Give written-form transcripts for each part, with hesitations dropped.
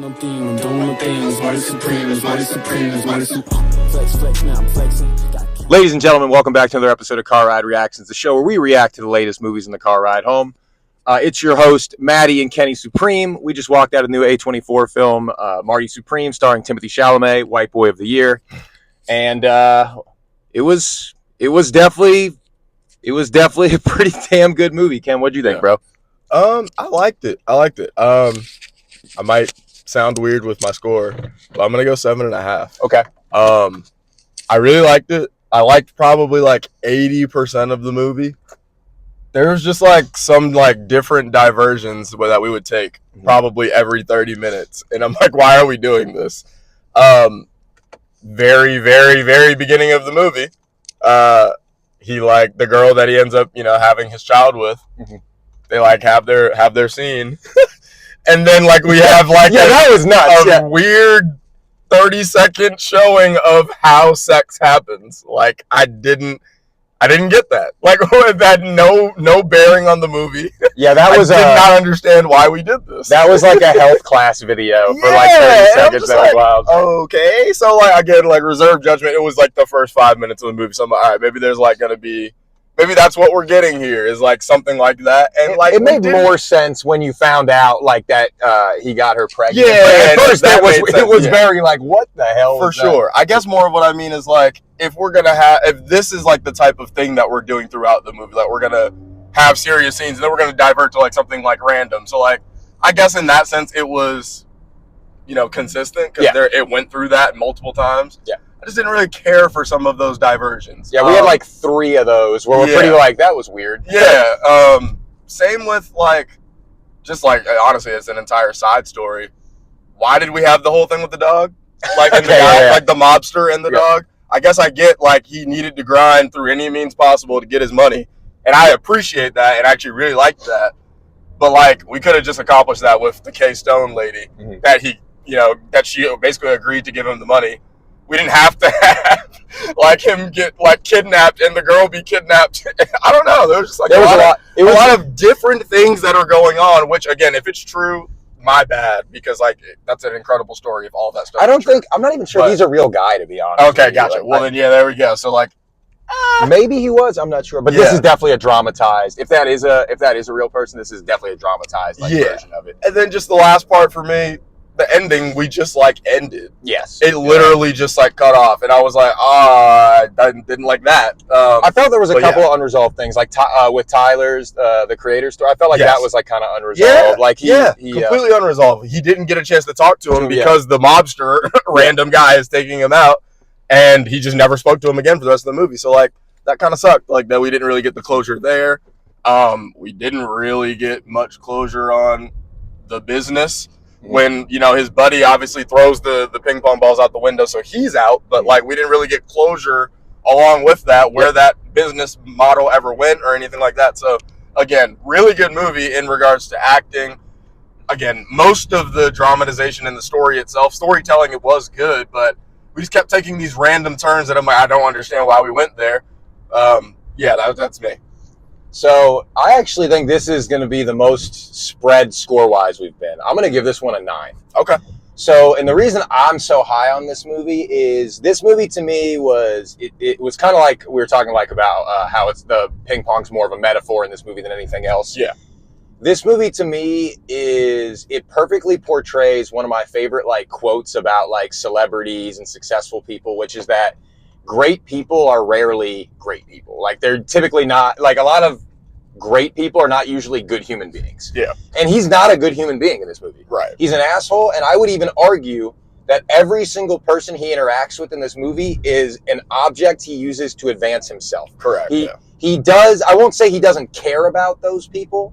my thing, I'm doing my thing. It's Marty Supreme, it's Marty Supreme, it's Marty Supreme. Flex, now I'm flexing. Ladies and gentlemen, welcome back to another episode of Car Ride Reactions, the show where we react to the latest movies in the car ride home. It's your host, Maddie and Kenny Supreme. We just walked out a new A24 film, Marty Supreme, starring Timothée Chalamet, White Boy of the Year. And it was definitely a pretty damn good movie. Ken, what'd you think, bro? I liked it. I might sound weird with my score, but I'm gonna go 7.5. Okay. I really liked it. I liked probably like 80% of the movie. There was just like some like different diversions that we would take probably every 30 minutes, and I'm like, why are we doing this? Very, very, very beginning of the movie, he like the girl that he ends up having his child with. They like have their scene, and then like we have like that was nuts. A weird 30-second showing of how sex happens. Like I didn't get that. Like it had no bearing on the movie. Yeah, that was. I did not understand why we did this. That was like a health class video for like 30 seconds. That was wild. Okay, so like again, like reserve judgment. It was like the first 5 minutes of the movie. So I'm like, all right, maybe there's like gonna be. Maybe that's what we're getting here is like something like that, and like it made more sense when you found out like that he got her pregnant. Yeah, at first it was very like what the hell? For sure. I guess more of what I mean is like if this is like the type of thing that we're doing throughout the movie, that we're gonna have serious scenes, and then we're gonna divert to like something like random. So like I guess in that sense it was, consistent because it went through that multiple times. Yeah. I just didn't really care for some of those diversions. Yeah, we had like 3 of those where we're pretty like, that was weird. Yeah. Same with like, just like, honestly, it's an entire side story. Why did we have the whole thing with the dog? Like, and the guy, like the mobster and the dog? I guess I get like he needed to grind through any means possible to get his money. And I appreciate that and I actually really liked that. But like, we could have just accomplished that with the K-Stone lady that that she basically agreed to give him the money. We didn't have to have like him get like kidnapped and the girl be kidnapped. I don't know. There was just like a lot of different things that are going on. Which again, if it's true, my bad, because like that's an incredible story if all that stuff. I'm not even sure he's a real guy, to be honest. Okay, gotcha. Well then, there we go. So like, maybe he was. I'm not sure, but this is definitely a dramatized. If that is a real person, this is definitely a dramatized version of it. And then just the last part for me. The ending, we just like ended. Yes. It literally just like cut off. And I was like, I didn't like that. I felt there was a couple of unresolved things, like with Tyler's, the creator story. I felt like that was like kind of unresolved. Yeah. Like he completely unresolved. He didn't get a chance to talk to him because the mobster, random guy, is taking him out. And he just never spoke to him again for the rest of the movie. So like, that kind of sucked. Like that we didn't really get the closure there. We didn't really get much closure on the business. When his buddy obviously throws the ping pong balls out the window, so he's out. But like we didn't really get closure along with that, where that business model ever went or anything like that. So again, really good movie in regards to acting. Again, most of the dramatization in the story itself, storytelling, it was good, but we just kept taking these random turns that I'm like, I don't understand why we went there. That's me. So I actually think this is going to be the most spread score-wise we've been. I'm going to give this one a 9. Okay. So, and the reason I'm so high on this movie is this movie to me was, it was kind of like we were talking like about how it's the ping pong's more of a metaphor in this movie than anything else. Yeah. This movie to me it perfectly portrays one of my favorite like quotes about like celebrities and successful people, which is that great people are rarely great people. Like they're typically not, like a lot of great people are not usually good human beings. Yeah. And he's not a good human being in this movie. Right. He's an asshole, and I would even argue that every single person he interacts with in this movie is an object he uses to advance himself. Correct. He does, I won't say he doesn't care about those people,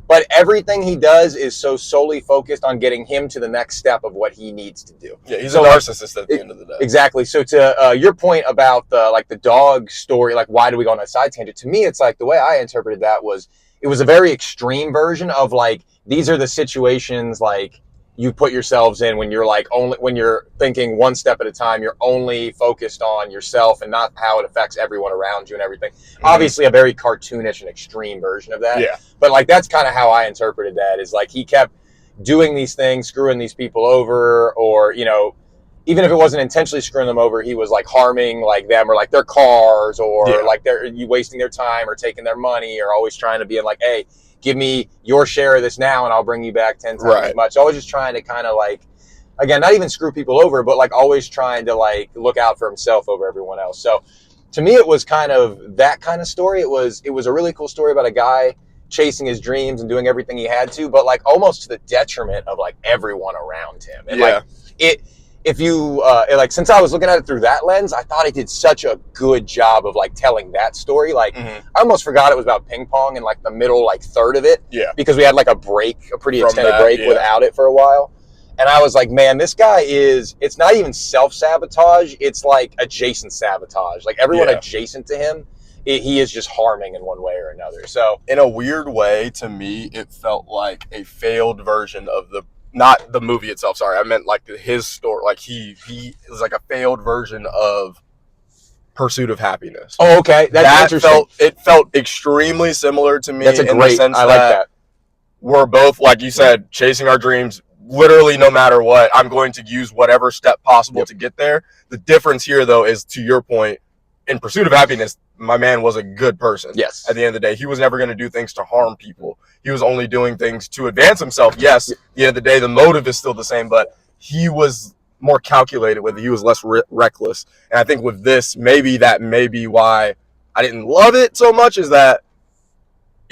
but everything he does is so solely focused on getting him to the next step of what he needs to do. Yeah, he's a narcissist at the end of the day. Exactly. So to your point about the dog story, like why do we go on a side tangent? To me, it's like the way I interpreted that was it was a very extreme version of like these are the situations like you put yourselves in when you're like when you're thinking one step at a time, you're only focused on yourself and not how it affects everyone around you and everything. Mm-hmm. Obviously a very cartoonish and extreme version of that. Yeah. But like that's kind of how I interpreted that is like he kept doing these things, screwing these people over, or, you know, even if it wasn't intentionally screwing them over, he was like harming like them or like their cars or like you wasting their time or taking their money or always trying to be like, hey, give me your share of this now and I'll bring you back 10 times as much. Always just trying to kind of like, again, not even screw people over, but like always trying to like look out for himself over everyone else. So to me, it was kind of that kind of story. It was a really cool story about a guy chasing his dreams and doing everything he had to, but like almost to the detriment of like everyone around him. And like if you like, since I was looking at it through that lens, I thought he did such a good job of like telling that story. Like I almost forgot it was about ping pong in like the middle like third of it, because we had like a pretty extended break without it for a while. And I was like, man, this guy it's not even self-sabotage, it's like adjacent sabotage. Like everyone adjacent to him, he is just harming in one way or another. So in a weird way, to me, it felt like a failed version of not the movie itself, sorry. I meant like his story. Like he was like a failed version of Pursuit of Happiness. Oh, okay. That's interesting. It felt extremely similar to me. That's in the sense I like that. We're both, like you said, chasing our dreams. Literally, no matter what, I'm going to use whatever step possible to get there. The difference here, though, is to your point, in Pursuit of Happiness, my man was a good person. Yes. At the end of the day, he was never going to do things to harm people. He was only doing things to advance himself. Yes, at the end of the day, the motive is still the same, but he was more calculated with it. He was less reckless. And I think with this, maybe that may be why I didn't love it so much, is that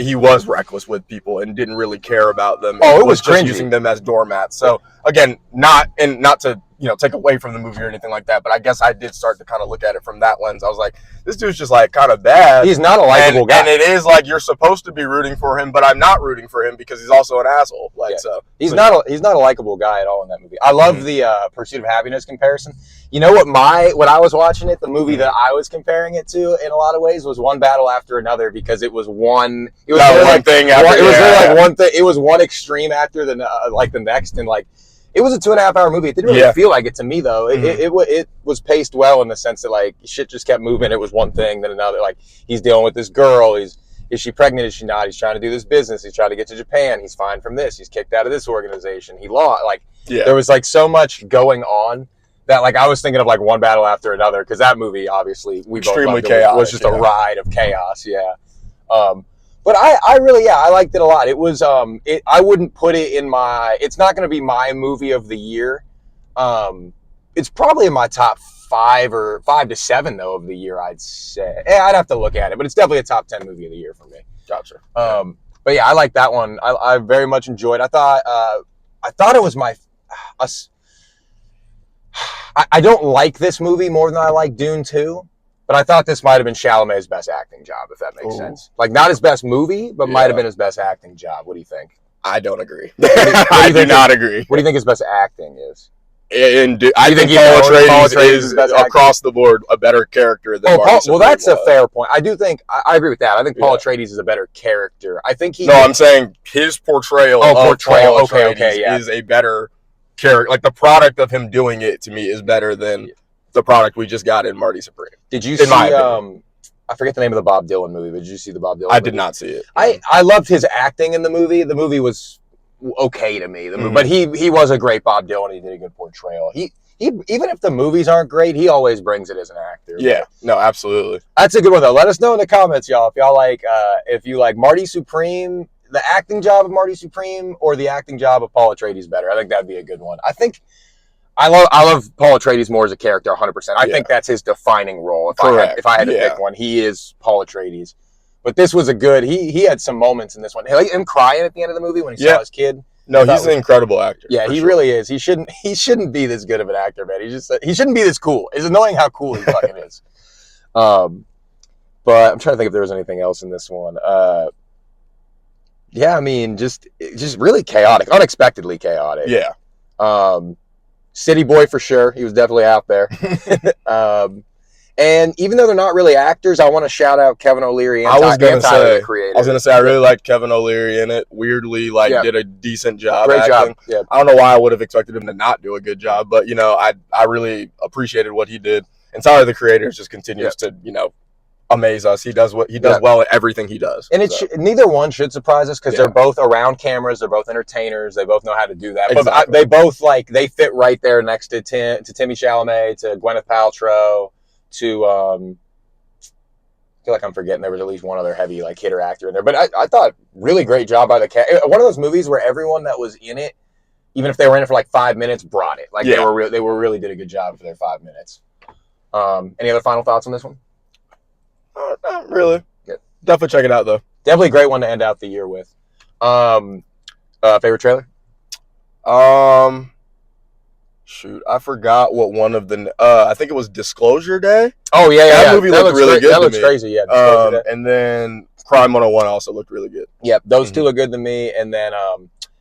he was reckless with people and didn't really care about them. Oh, it was just cringy. Using them as doormats. So again, not to take away from the movie or anything like that, but I guess I did start to kind of look at it from that lens. I was like, this dude's just like kind of bad. He's not a likable guy, and it is like you're supposed to be rooting for him, but I'm not rooting for him because he's also an asshole. So he's not a likable guy at all in that movie. I love the Pursuit of Happiness comparison. You know what when I was watching it, the movie that I was comparing it to in a lot of ways was one battle after another, because it was one thing. It was one extreme after the next, and like it was a 2.5 hour movie. It didn't really feel like it to me though. It was paced well in the sense that like shit just kept moving. It was one thing then another. Like he's dealing with this girl. Is she pregnant? Is she not? He's trying to do this business. He's trying to get to Japan. He's fined from this. He's kicked out of this organization. He lost. There was like so much going on that like I was thinking of like one battle after another, because that movie obviously extremely chaotic, was just a ride of chaos. But I really I liked it a lot. It was I wouldn't put it in it's not going to be my movie of the year. It's probably in my top 5 or 5 to 7 though of the year, I'd say. I'd have to look at it, but it's definitely a top 10 movie of the year for me. Gotcha. But yeah, I like that one. I very much enjoyed. I thought it was I don't like this movie more than I like Dune 2, but I thought this might have been Chalamet's best acting job, if that makes sense. Like, not his best movie, but might have been his best acting job. What do you think? I don't agree. I do not agree. What do you think his best acting is? I think Paul Atreides is across the board a better character than Marty Supreme. Well, that's a fair point. I do think I agree with that. I think Paul Atreides is a better character. I think I'm saying his portrayal of Paul Atreides is a better character. Like the product of him doing it to me is better than the product we just got in Marty Supreme. Did you see? I forget the name of the Bob Dylan movie, but did you see the Bob Dylan? I did not see it. I loved his acting in the movie. The movie was okay to me, but he was a great Bob Dylan. He did a good portrayal. He even if the movies aren't great, he always brings it as an actor. Yeah, no, absolutely. That's a good one though. Let us know in the comments, y'all, if you like Marty Supreme, the acting job of Marty Supreme, or the acting job of Paul Atreides better. I think that'd be a good one. I think I love Paul Atreides more as a character, 100%. I think that's his defining role. If I had to pick one, he is Paul Atreides. But this was a good. He had some moments in this one. Him crying at the end of the movie when he saw his kid. No, he's an incredible actor. Yeah, he really is. He shouldn't be this good of an actor, man. He shouldn't be this cool. It's annoying how cool he fucking is. But I'm trying to think if there was anything else in this one. Yeah, I mean, just really chaotic, unexpectedly chaotic. Yeah. City boy for sure. He was definitely out there. And even though they're not really actors, I want to shout out Kevin O'Leary and Tyler, the creator. I was going to say, I really liked Kevin O'Leary in it. Weirdly, did a decent job. Great acting. job. Yeah. I don't know why I would have expected him to not do a good job, but, I really appreciated what he did. And Tyler, the creator, just continues to, amaze us. He does well at everything he does. And neither one should surprise us because they're both around cameras. They're both entertainers. They both know how to do that. Exactly. But they both they fit right there next to Timmy Chalamet, to Gwyneth Paltrow, to I feel like I'm forgetting there was at least one other heavy hitter actor in there. But I thought really great job by the cast. One of those movies where everyone that was in it, even if they were in it for 5 minutes, brought it. They really did a good job for their 5 minutes. Any other final thoughts on this one? Not really. Good. Definitely check it out though. Definitely a great one to end out the year with. Favorite trailer? Shoot, I forgot what one of the. I think it was Disclosure Day. Oh yeah. That movie looked really good. That looks crazy. Yeah. Disclosure Day. And then Crime 101 also looked really good. Yep, those two look good to me. And then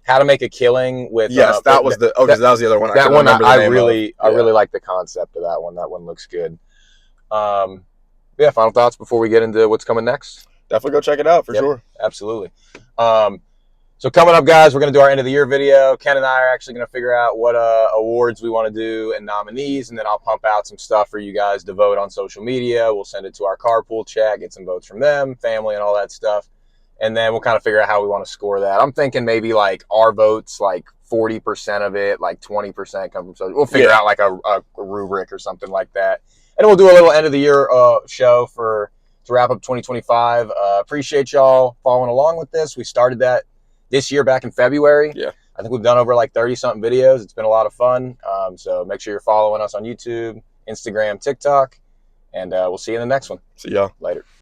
How to Make a Killing with. Yes, that was the. Because that was the other one. That one I really like the concept of that one. That one looks good. Yeah, final thoughts before we get into what's coming next? Definitely go check it out for sure. Absolutely. So coming up, guys, we're going to do our end of the year video. Ken and I are actually going to figure out what awards we want to do and nominees, and then I'll pump out some stuff for you guys to vote on social media. We'll send it to our carpool chat, get some votes from them, family, and all that stuff. And then we'll kind of figure out how we want to score that. I'm thinking maybe our votes, 40% of it, 20% come from social. We'll figure out a rubric or something like that. And we'll do a little end of the year show to wrap up 2025. Appreciate y'all following along with this. We started that this year back in February. Yeah. I think we've done over 30-something videos. It's been a lot of fun. So make sure you're following us on YouTube, Instagram, TikTok, and we'll see you in the next one. See y'all later.